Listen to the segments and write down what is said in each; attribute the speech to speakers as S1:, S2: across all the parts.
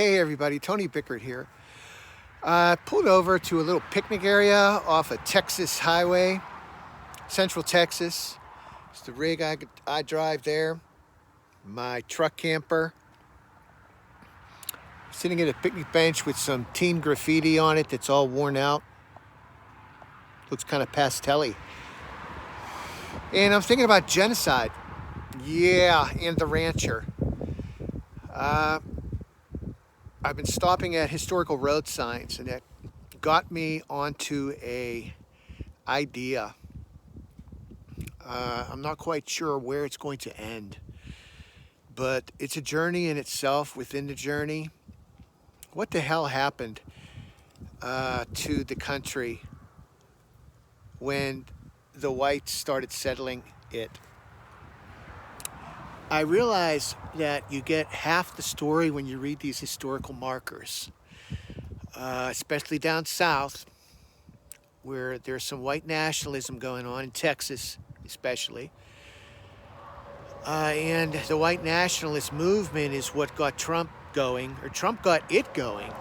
S1: Hey everybody, Tony Bickert here. Pulled over to a little picnic area off a Texas highway, Central Texas. It's the rig I drive there, my truck camper. Sitting at a picnic bench with some teen graffiti on it that's all worn out. Looks kind of pastel-y. And I'm thinking about genocide. Yeah, and the rancher. I've been stopping at historical road signs, and that got me onto a idea. I'm not quite sure where it's going to end, but it's a journey in itself within the journey. What the hell happened to the country when the whites started settling it? I realize that you get half the story when you read these historical markers, especially down south, where there's some white nationalism going on, in Texas especially. And the white nationalist movement is what got Trump going, or Trump got it going.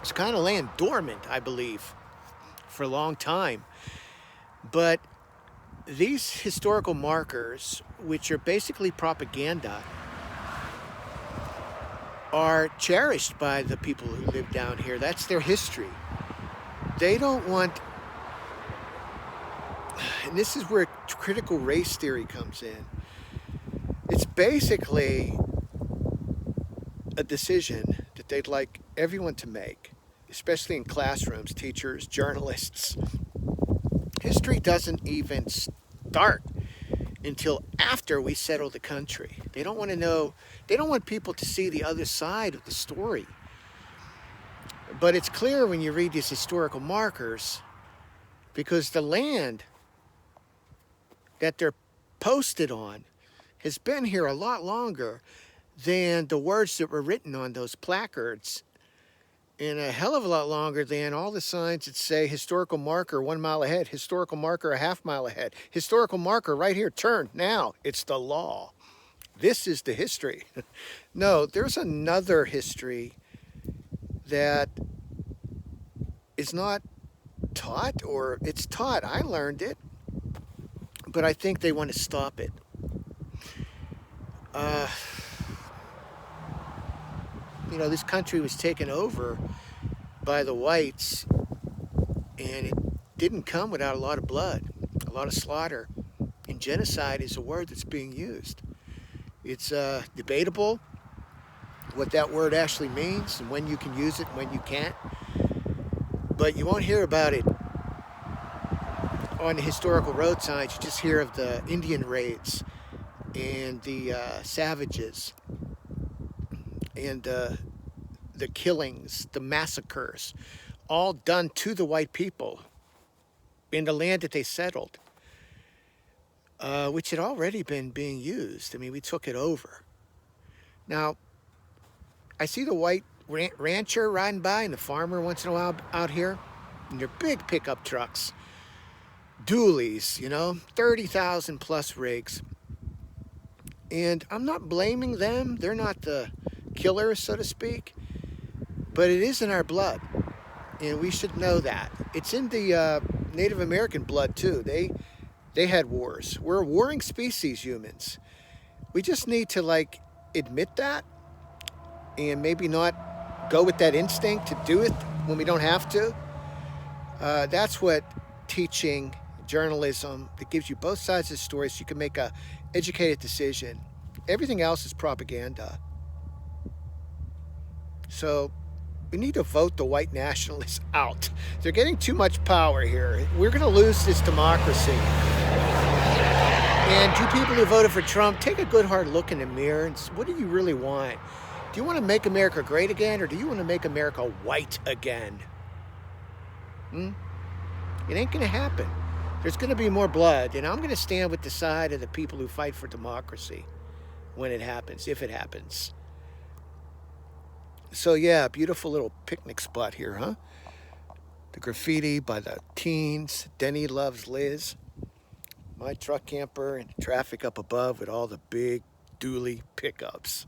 S1: It's kind of laying dormant, I believe, for a long time. But these historical markers, which are basically propaganda, are cherished by the people who live down here. That's their history. They don't want, and this is where critical race theory comes in. It's basically a decision that they'd like everyone to make, especially in classrooms, teachers, journalists. History doesn't even start until after we settle the country. They don't want to know, they don't want people to see the other side of the story. But it's clear when you read these historical markers, because the land that they're posted on has been here a lot longer than the words that were written on those placards, and a hell of a lot longer than all the signs that say historical marker 1 mile ahead, historical marker a half mile ahead, historical marker right here, turn now. It's the law. This is the history. No, there's another history that is not taught, or it's taught. I learned it, but I think they want to stop it. You know, this country was taken over by the whites, and it didn't come without a lot of blood, a lot of slaughter. And genocide is a word that's being used. It's debatable what that word actually means and when you can use it and when you can't. But you won't hear about it on the historical road signs. You just hear of the Indian raids and the savages and the killings, the massacres, all done to the white people in the land that they settled, which had already been being used. I mean, we took it over. Now, I see the white rancher riding by and the farmer once in a while out here in their big pickup trucks, dualies, you know, 30,000 plus rigs. And I'm not blaming them. They're not the killers, so to speak, but it is in our blood, and we should know that. It's in the Native American blood too. They had wars. We're a warring species, humans. We just need to like admit that, and maybe not go with that instinct to do it when we don't have to. That's what teaching journalism, that gives you both sides of the story so you can make a educated decision. Everything else is propaganda. So we need to vote the white nationalists out. They're getting too much power here. We're going to lose this democracy. And you people who voted for Trump, take a good hard look in the mirror and say, what do you really want? Do you want to make America great again, or do you want to make America white again? It ain't going to happen. There's going to be more blood, and I'm going to stand with the side of the people who fight for democracy when it happens, if it happens. So yeah, beautiful little picnic spot here, huh? The graffiti by the teens, Denny loves Liz, my truck camper, and traffic up above with all the big dually pickups.